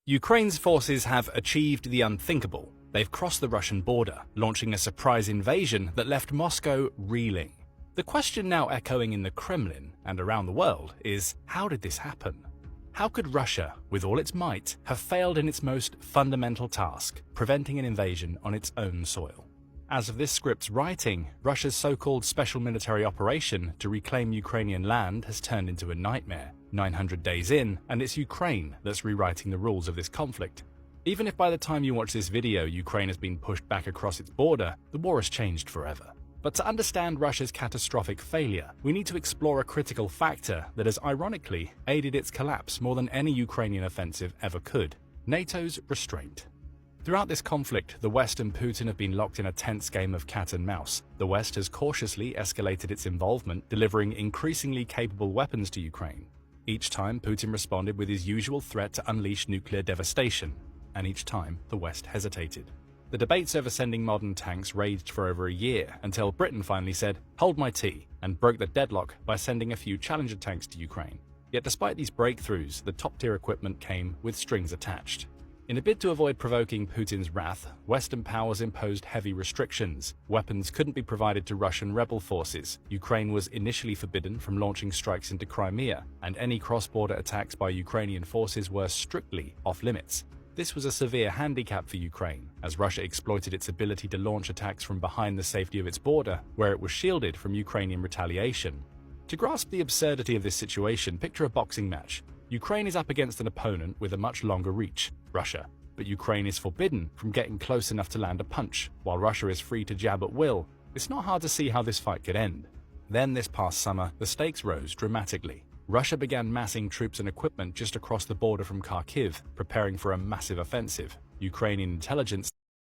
Ukraine's forces have achieved the unthinkable. They've crossed the Russian border, launching a surprise invasion that left Moscow reeling. The question now echoing in the Kremlin and around the world is, how did this happen? How could Russia, with all its might, have failed in its most fundamental task, preventing an invasion on its own soil? As of this script's writing, Russia's so-called special military operation to reclaim Ukrainian land has turned into a nightmare. 900 days in, and it's Ukraine that's rewriting the rules of this conflict. Even if by the time you watch this video, Ukraine has been pushed back across its border, the war has changed forever. But to understand Russia's catastrophic failure, we need to explore a critical factor that has ironically aided its collapse more than any Ukrainian offensive ever could: NATO's restraint. Throughout this conflict, the West and Putin have been locked in a tense game of cat and mouse. The West has cautiously escalated its involvement, delivering increasingly capable weapons to Ukraine. Each time, Putin responded with his usual threat to unleash nuclear devastation, and each time, the West hesitated. The debates over sending modern tanks raged for over a year, until Britain finally said, "Hold my tea," and broke the deadlock by sending a few Challenger tanks to Ukraine. Yet despite these breakthroughs, the top-tier equipment came with strings attached. In a bid to avoid provoking Putin's wrath, Western powers imposed heavy restrictions. Weapons couldn't be provided to Russian rebel forces. Ukraine was initially forbidden from launching strikes into Crimea, and any cross-border attacks by Ukrainian forces were strictly off-limits. This was a severe handicap for Ukraine, as Russia exploited its ability to launch attacks from behind the safety of its border, where it was shielded from Ukrainian retaliation. To grasp the absurdity of this situation, picture a boxing match. Ukraine is up against an opponent with a much longer reach, Russia, but Ukraine is forbidden from getting close enough to land a punch, while Russia is free to jab at will. It's not hard to see how this fight could end. Then this past summer, the stakes rose dramatically. Russia began massing troops and equipment just across the border from Kharkiv, preparing for a massive offensive. Ukrainian intelligence